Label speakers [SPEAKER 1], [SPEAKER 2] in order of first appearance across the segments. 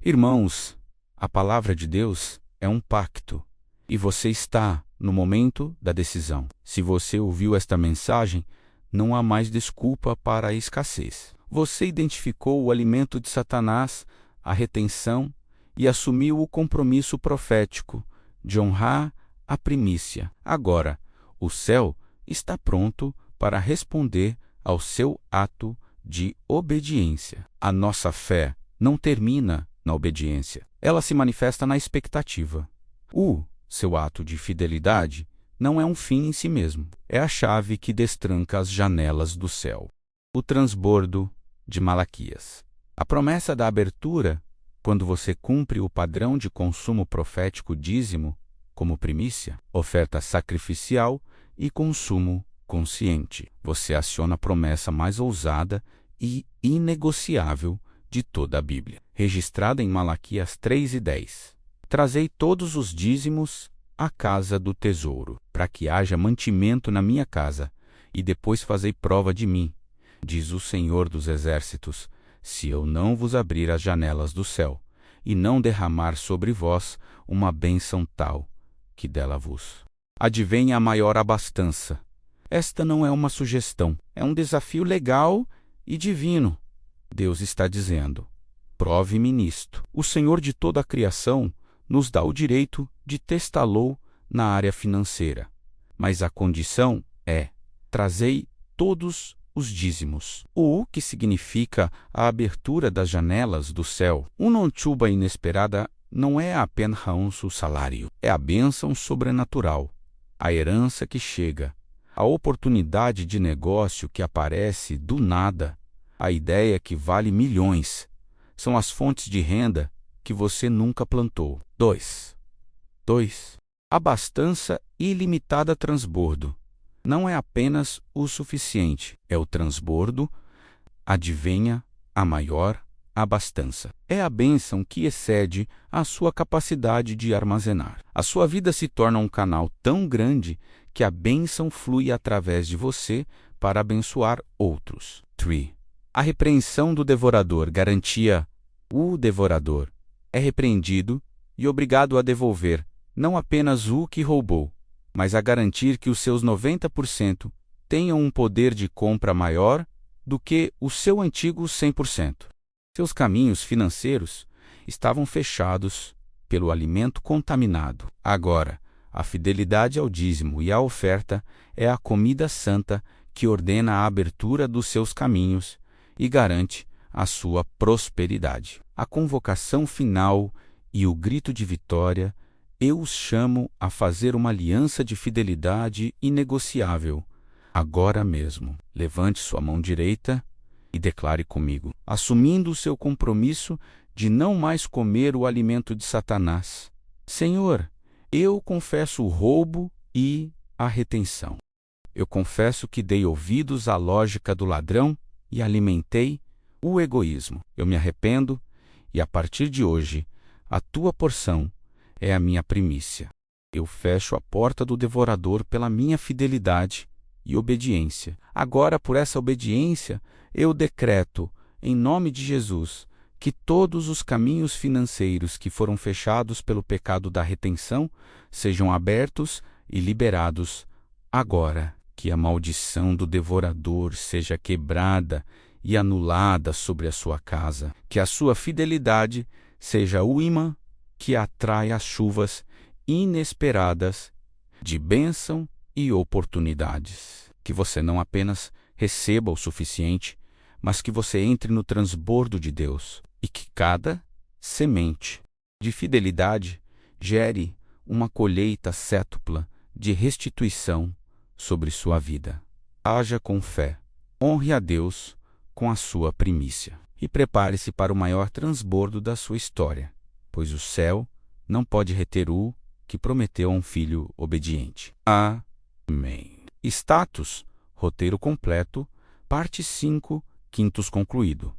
[SPEAKER 1] Irmãos, a palavra de Deus é um pacto, e você está no momento da decisão. Se você ouviu esta mensagem, não há mais desculpa para a escassez. Você identificou o alimento de Satanás, a retenção, e assumiu o compromisso profético de honrar a primícia. Agora, o céu está pronto para responder ao seu ato de obediência. A nossa fé não termina na obediência. Ela se manifesta na expectativa. O seu ato de fidelidade não é um fim em si mesmo. É a chave que destranca as janelas do céu. O transbordo de Malaquias. A promessa da abertura, quando você cumpre o padrão de consumo profético dízimo, como primícia, oferta sacrificial e consumo consciente. Você aciona a promessa mais ousada e inegociável de toda a Bíblia, registrada em Malaquias 3:10. Trazei todos os dízimos à casa do tesouro, para que haja mantimento na minha casa, e depois fazei prova de mim, diz o Senhor dos Exércitos, se eu não vos abrir as janelas do céu, e não derramar sobre vós uma bênção tal, que dela vos advenha a maior abastança. Esta não é uma sugestão, é um desafio legal e divino. Deus está dizendo: prove-me nisto. O Senhor de toda a criação nos dá o direito de testá-lo na área financeira. Mas a condição é: trazei todos os dízimos. O que significa a abertura das janelas do céu. Uma chuva inesperada não é apenas o salário, é a bênção sobrenatural, a herança que chega, a oportunidade de negócio que aparece do nada, a ideia que vale milhões. São as fontes de renda que você nunca plantou. 2. Abastança ilimitada transbordo. Não é apenas o suficiente, é o transbordo, advenha a maior abastança. É a bênção que excede a sua capacidade de armazenar. A sua vida se torna um canal tão grande que a bênção flui através de você para abençoar outros. 3. A repreensão do devorador garantia: o devorador é repreendido e obrigado a devolver não apenas o que roubou, mas a garantir que os seus 90% tenham um poder de compra maior do que o seu antigo 100%. Seus caminhos financeiros estavam fechados pelo alimento contaminado. Agora, a fidelidade ao dízimo e à oferta é a comida santa que ordena a abertura dos seus caminhos e garante a sua prosperidade. A convocação final e o grito de vitória: eu os chamo a fazer uma aliança de fidelidade inegociável, agora mesmo. Levante sua mão direita e declare comigo, assumindo o seu compromisso de não mais comer o alimento de Satanás: Senhor, eu confesso o roubo e a retenção. Eu confesso que dei ouvidos à lógica do ladrão e alimentei o egoísmo. Eu me arrependo e, a partir de hoje, a tua porção é a minha primícia. Eu fecho a porta do devorador pela minha fidelidade e obediência. Agora, por essa obediência, eu decreto, em nome de Jesus, que todos os caminhos financeiros que foram fechados pelo pecado da retenção sejam abertos e liberados agora. Que a maldição do devorador seja quebrada e anulada sobre a sua casa. Que a sua fidelidade seja o imã que atrai as chuvas inesperadas de bênção e oportunidades. Que você não apenas receba o suficiente, mas que você entre no transbordo de Deus e que cada semente de fidelidade gere uma colheita cétupla de restituição sobre sua vida. Haja com fé, honre a Deus com a sua primícia e prepare-se para o maior transbordo da sua história, pois o céu não pode reter o que prometeu a um filho obediente. Amém. Status, roteiro completo, parte 5, quintos concluído.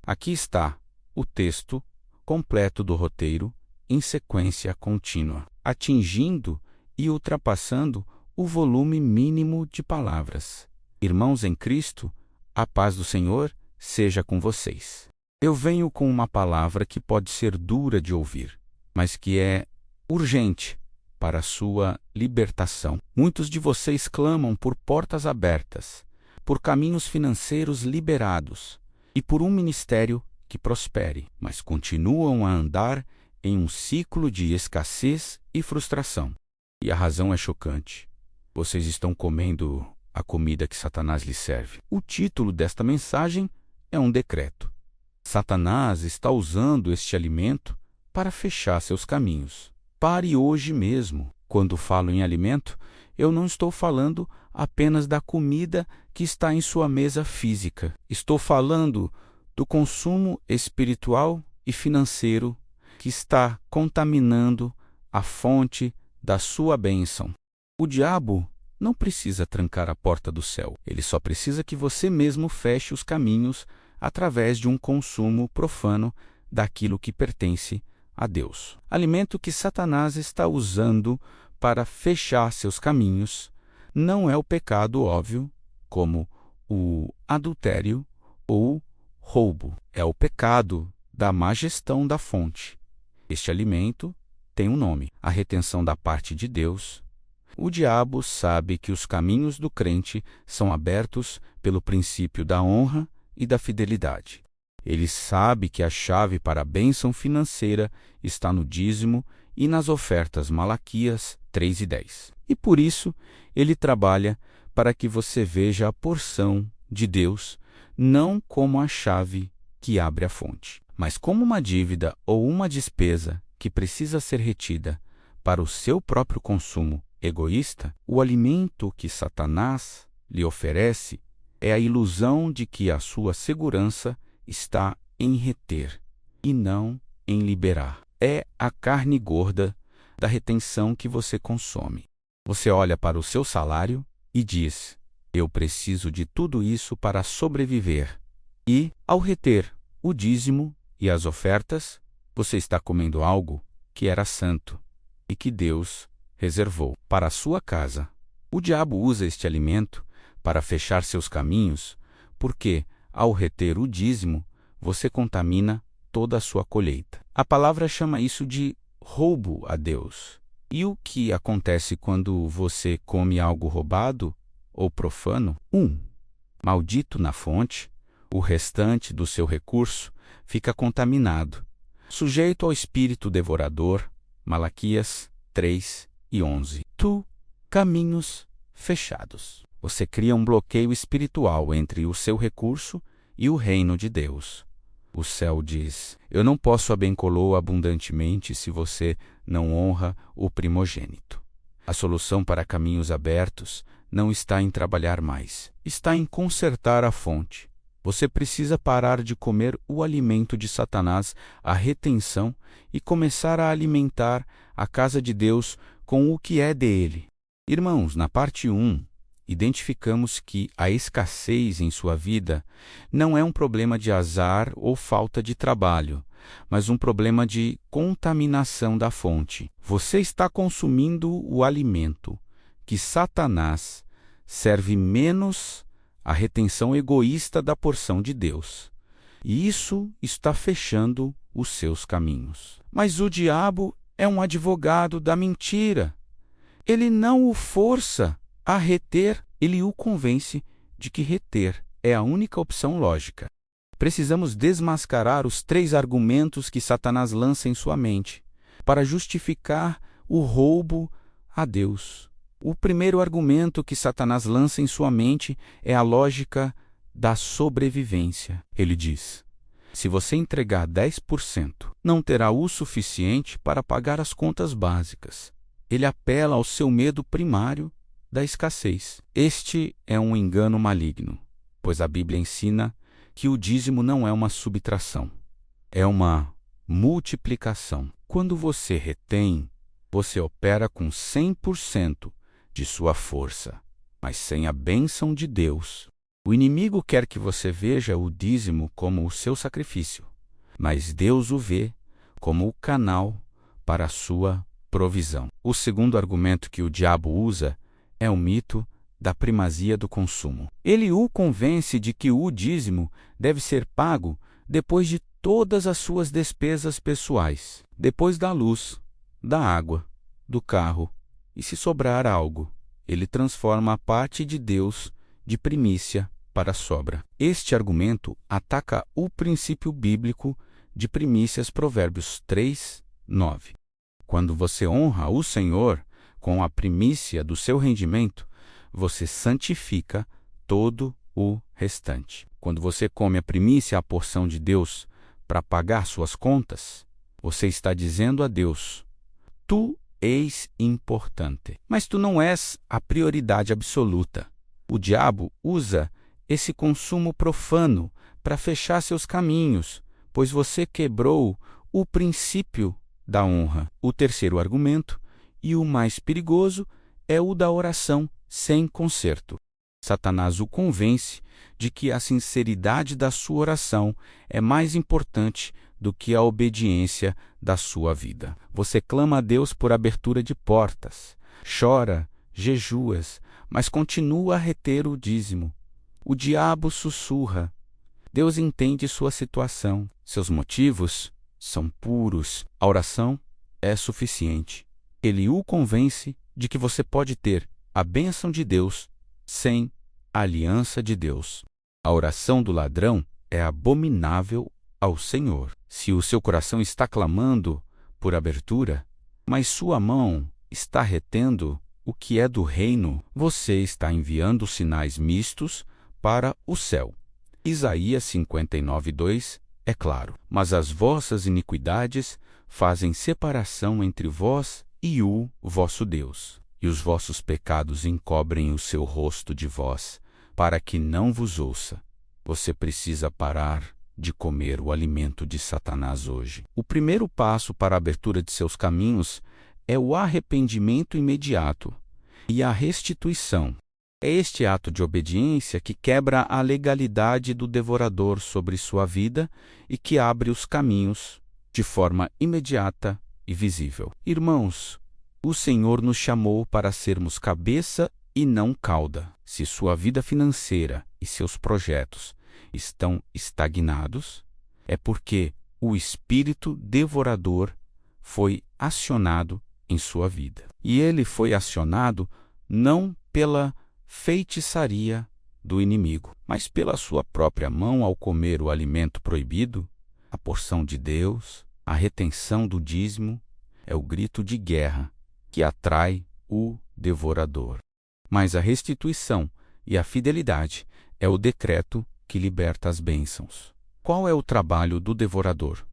[SPEAKER 1] Aqui está o texto completo do roteiro em sequência contínua, atingindo e ultrapassando o volume mínimo de palavras. Irmãos em Cristo, a paz do Senhor seja com vocês. Eu venho com uma palavra que pode ser dura de ouvir, mas que é urgente para a sua libertação. Muitos de vocês clamam por portas abertas, por caminhos financeiros liberados e por um ministério que prospere, mas continuam a andar em um ciclo de escassez e frustração. E a razão é chocante. Vocês estão comendo a comida que Satanás lhe serve. O título desta mensagem é um decreto. Satanás está usando este alimento para fechar seus caminhos. Pare hoje mesmo. Quando falo em alimento, eu não estou falando apenas da comida que está em sua mesa física. Estou falando do consumo espiritual e financeiro que está contaminando a fonte da sua bênção. O diabo não precisa trancar a porta do céu. Ele só precisa que você mesmo feche os caminhos através de um consumo profano daquilo que pertence a Deus. Alimento que Satanás está usando para fechar seus caminhos não é o pecado óbvio, como o adultério ou roubo. É o pecado da má gestão da fonte. Este alimento tem um nome: a retenção da parte de Deus. O diabo sabe que os caminhos do crente são abertos pelo princípio da honra e da fidelidade. Ele sabe que a chave para a bênção financeira está no dízimo e nas ofertas. Malaquias 3:10. E por isso, ele trabalha para que você veja a porção de Deus não como a chave que abre a fonte, mas como uma dívida ou uma despesa que precisa ser retida para o seu próprio consumo egoísta. O alimento que Satanás lhe oferece é a ilusão de que a sua segurança está em reter e não em liberar. É a carne gorda da retenção que você consome. Você olha para o seu salário e diz: eu preciso de tudo isso para sobreviver. E, ao reter o dízimo e as ofertas, você está comendo algo que era santo e que Deus reservou para a sua casa. O diabo usa este alimento para fechar seus caminhos, porque, ao reter o dízimo, você contamina toda a sua colheita. A palavra chama isso de roubo a Deus. E o que acontece quando você come algo roubado ou profano? 1. Maldito na fonte, o restante do seu recurso fica contaminado, sujeito ao espírito devorador. Malaquias 3:11. Caminhos fechados. Você cria um bloqueio espiritual entre o seu recurso e o reino de Deus. O céu diz: eu não posso abençoá-lo abundantemente se você não honra o primogênito. A solução para caminhos abertos não está em trabalhar mais, está em consertar a fonte. Você precisa parar de comer o alimento de Satanás, a retenção, e começar a alimentar a casa de Deus com o que é dele. Irmãos, na parte 1, identificamos que a escassez em sua vida não é um problema de azar ou falta de trabalho, mas um problema de contaminação da fonte. Você está consumindo o alimento que Satanás serve menos a retenção egoísta da porção de Deus. E isso está fechando os seus caminhos. Mas o diabo é um advogado da mentira. Ele não o força a reter, ele o convence de que reter é a única opção lógica. Precisamos desmascarar os 3 argumentos que Satanás lança em sua mente para justificar o roubo a Deus. O primeiro argumento que Satanás lança em sua mente é a lógica da sobrevivência. Ele diz: se você entregar 10%, não terá o suficiente para pagar as contas básicas. Ele apela ao seu medo primário da escassez. Este é um engano maligno, pois a Bíblia ensina que o dízimo não é uma subtração, é uma multiplicação. Quando você retém, você opera com 100% de sua força, mas sem a bênção de Deus. O inimigo quer que você veja o dízimo como o seu sacrifício, mas Deus o vê como o canal para a sua provisão. O segundo argumento que o diabo usa é o mito da primazia do consumo. Ele o convence de que o dízimo deve ser pago depois de todas as suas despesas pessoais, depois da luz, da água, do carro, e se sobrar algo, ele transforma a parte de Deus de primícia para a sobra. Este argumento ataca o princípio bíblico de primícias, Provérbios 3, 9. Quando você honra o Senhor com a primícia do seu rendimento, você santifica todo o restante. Quando você come a primícia, a porção de Deus, para pagar suas contas, você está dizendo a Deus: tu és importante, mas tu não és a prioridade absoluta. O diabo usa esse consumo profano para fechar seus caminhos, pois você quebrou o princípio da honra. O terceiro argumento, e o mais perigoso, é o da oração sem conserto. Satanás o convence de que a sinceridade da sua oração é mais importante do que a obediência da sua vida. Você clama a Deus por abertura de portas, chora, jejuas, mas continua a reter o dízimo. O diabo sussurra. Deus entende sua situação. Seus motivos são puros. A oração é suficiente. Ele o convence de que você pode ter a bênção de Deus sem a aliança de Deus. A oração do ladrão é abominável ao Senhor. Se o seu coração está clamando por abertura, mas sua mão está retendo o que é do reino, você está enviando sinais mistos para o céu. Isaías 59:2 é claro. Mas as vossas iniquidades fazem separação entre vós e o vosso Deus, e os vossos pecados encobrem o seu rosto de vós, para que não vos ouça. Você precisa parar de comer o alimento de Satanás hoje. O primeiro passo para a abertura de seus caminhos é o arrependimento imediato e a restituição. É este ato de obediência que quebra a legalidade do devorador sobre sua vida e que abre os caminhos de forma imediata e visível. Irmãos, o Senhor nos chamou para sermos cabeça e não cauda. Se sua vida financeira e seus projetos estão estagnados, é porque o espírito devorador foi acionado em sua vida. E ele foi acionado não pela feitiçaria do inimigo, mas pela sua própria mão ao comer o alimento proibido, a porção de Deus, a retenção do dízimo, é o grito de guerra que atrai o devorador. Mas a restituição e a fidelidade é o decreto que liberta as bênçãos. Qual é o trabalho do devorador?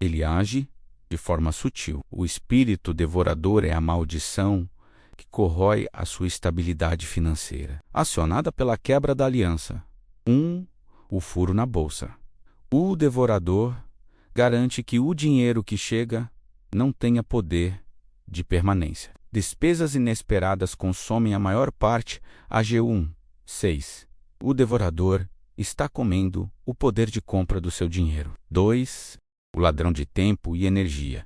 [SPEAKER 1] Ele age de forma sutil. O espírito devorador é a maldição que corrói a sua estabilidade financeira, acionada pela quebra da aliança. O furo na bolsa. O devorador garante que o dinheiro que chega não tenha poder de permanência. Despesas inesperadas consomem a maior parte. Ageu 1:6. O devorador está comendo o poder de compra do seu dinheiro. 2. O ladrão de tempo e energia.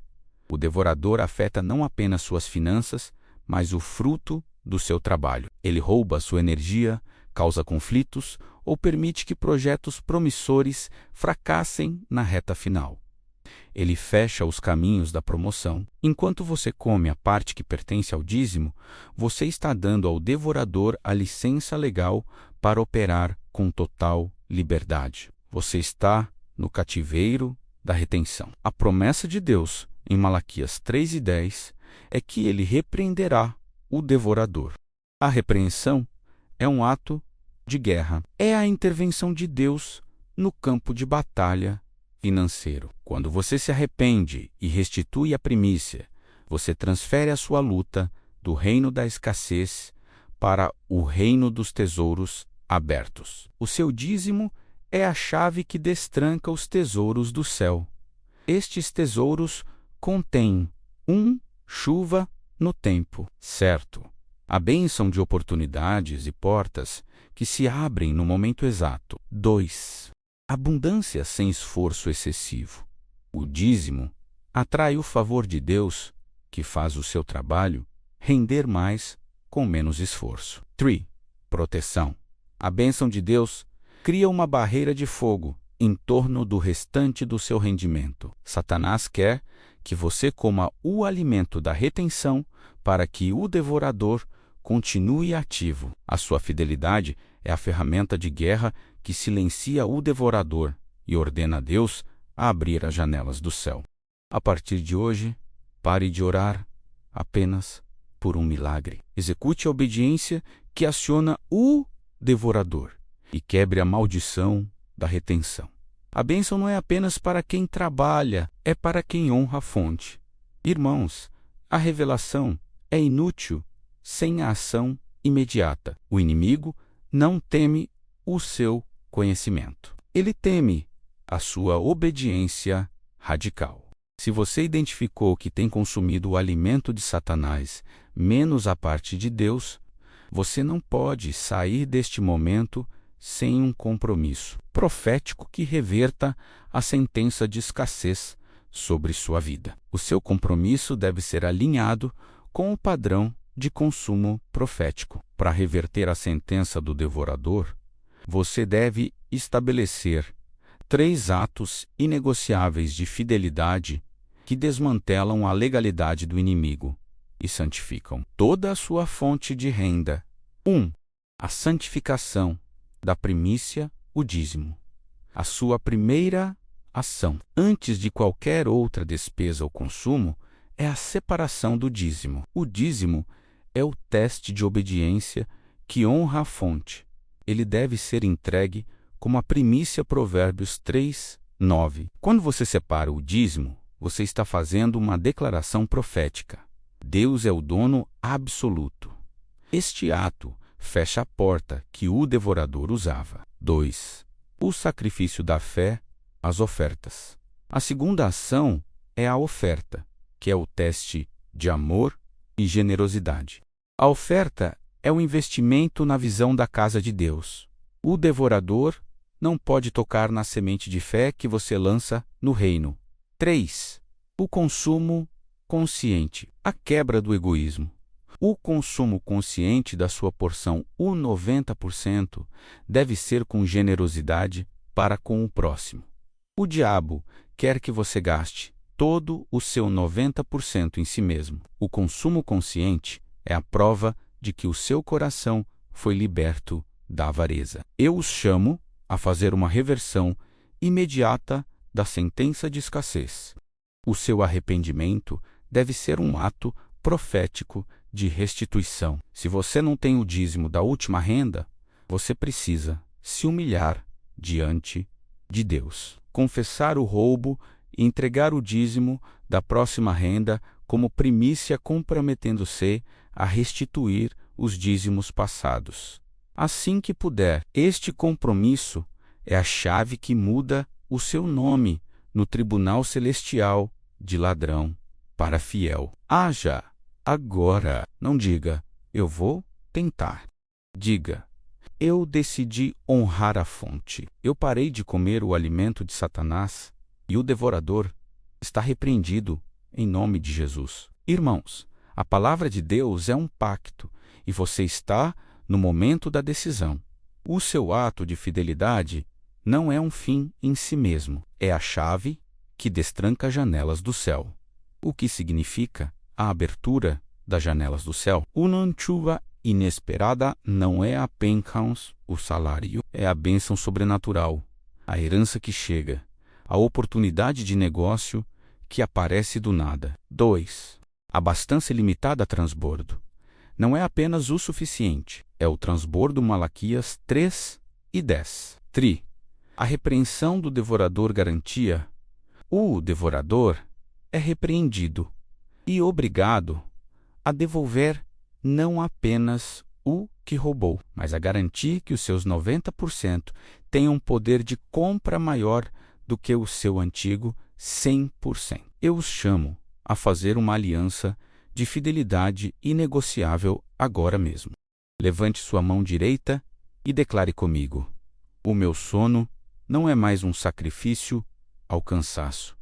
[SPEAKER 1] O devorador afeta não apenas suas finanças, mas o fruto do seu trabalho. Ele rouba sua energia, causa conflitos ou permite que projetos promissores fracassem na reta final. Ele fecha os caminhos da promoção. Enquanto você come a parte que pertence ao dízimo, você está dando ao devorador a licença legal para operar com total liberdade. Você está no cativeiro da retenção. A promessa de Deus, em Malaquias 3:10, é que ele repreenderá o devorador. A repreensão é um ato de guerra. É a intervenção de Deus no campo de batalha financeiro. Quando você se arrepende e restitui a primícia, você transfere a sua luta do reino da escassez para o reino dos tesouros abertos. O seu dízimo é a chave que destranca os tesouros do céu. Estes tesouros contêm chuva no tempo certo, a bênção de oportunidades e portas que se abrem no momento exato. 2. Abundância sem esforço excessivo. O dízimo atrai o favor de Deus, que faz o seu trabalho render mais com menos esforço. 3. Proteção. A bênção de Deus cria uma barreira de fogo em torno do restante do seu rendimento. Satanás quer que você coma o alimento da retenção para que o devorador continue ativo. A sua fidelidade é a ferramenta de guerra que silencia o devorador e ordena a Deus a abrir as janelas do céu. A partir de hoje, pare de orar apenas por um milagre. Execute a obediência que aciona o devorador e quebre a maldição da retenção. A bênção não é apenas para quem trabalha, é para quem honra a fonte. Irmãos, a revelação é inútil sem a ação imediata. O inimigo não teme o seu conhecimento. Ele teme a sua obediência radical. Se você identificou que tem consumido o alimento de Satanás, menos a parte de Deus, você não pode sair deste momento sem um compromisso profético que reverta a sentença de escassez sobre sua vida. O seu compromisso deve ser alinhado com o padrão de consumo profético. Para reverter a sentença do devorador, você deve estabelecer 3 atos inegociáveis de fidelidade que desmantelam a legalidade do inimigo e santificam toda a sua fonte de renda. 1. A santificação da primícia, o dízimo. A sua primeira ação, antes de qualquer outra despesa ou consumo, é a separação do dízimo. O dízimo é o teste de obediência que honra a fonte. Ele deve ser entregue como a primícia. Provérbios 3:9. Quando você separa o dízimo, você está fazendo uma declaração profética. Deus é o dono absoluto. Este ato fecha a porta que o devorador usava. 2. O sacrifício da fé, as ofertas. A segunda ação é a oferta, que é o teste de amor e generosidade. A oferta é um investimento na visão da casa de Deus. O devorador não pode tocar na semente de fé que você lança no reino. 3. O consumo consciente, a quebra do egoísmo. O consumo consciente da sua porção, o 90%, deve ser com generosidade para com o próximo. O diabo quer que você gaste todo o seu 90% em si mesmo. O consumo consciente é a prova de que o seu coração foi liberto da avareza. Eu os chamo a fazer uma reversão imediata da sentença de escassez. O seu arrependimento deve ser um ato profético de restituição. Se você não tem o dízimo da última renda, você precisa se humilhar diante de Deus, confessar o roubo e entregar o dízimo da próxima renda como primícia, comprometendo-se a restituir os dízimos passados. Assim que puder, este compromisso é a chave que muda o seu nome no tribunal celestial de ladrão para fiel. Haja agora. Não diga, eu vou tentar. Diga, eu decidi honrar a fonte. Eu parei de comer o alimento de Satanás e o devorador está repreendido em nome de Jesus. Irmãos, a palavra de Deus é um pacto e você está no momento da decisão. O seu ato de fidelidade não é um fim em si mesmo, é a chave que destranca as janelas do céu. O que significa a abertura das janelas do céu? Uma chuva inesperada não é apenas o salário, é a bênção sobrenatural, a herança que chega, a oportunidade de negócio que aparece do nada. 2. A abastança ilimitada a transbordo. Não é apenas o suficiente, é o transbordo. Malaquias 3:10. 3. A repreensão do devorador garantia. O devorador é repreendido e obrigado a devolver não apenas o que roubou, mas a garantir que os seus 90% tenham um poder de compra maior do que o seu antigo 100%. Eu os chamo a fazer uma aliança de fidelidade inegociável agora mesmo. Levante sua mão direita e declare comigo: o meu sono não é mais um sacrifício ao cansaço,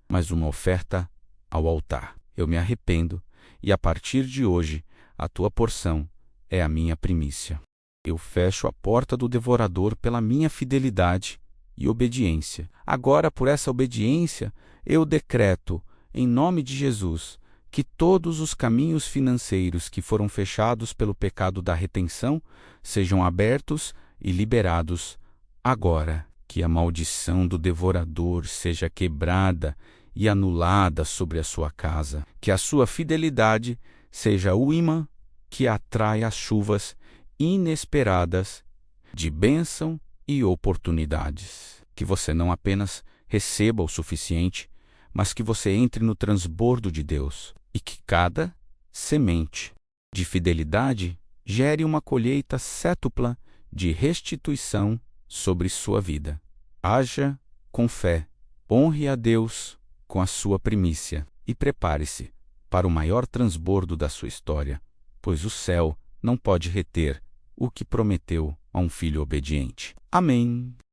[SPEAKER 1] mas uma oferta ao altar. Eu me arrependo e a partir de hoje a tua porção é a minha primícia. Eu fecho a porta do devorador pela minha fidelidade e obediência. Agora, por essa obediência, eu decreto, em nome de Jesus, que todos os caminhos financeiros que foram fechados pelo pecado da retenção sejam abertos e liberados agora. Que a maldição do devorador seja quebrada e anulada sobre a sua casa. Que a sua fidelidade seja o imã que atrai as chuvas inesperadas de bênção e oportunidades. Que você não apenas receba o suficiente, mas que você entre no transbordo de Deus e que cada semente de fidelidade gere uma colheita cétupla de restituição sobre sua vida. Haja com fé, honre a Deus com a sua primícia e prepare-se para o maior transbordo da sua história, pois o céu não pode reter o que prometeu a um filho obediente. Amém.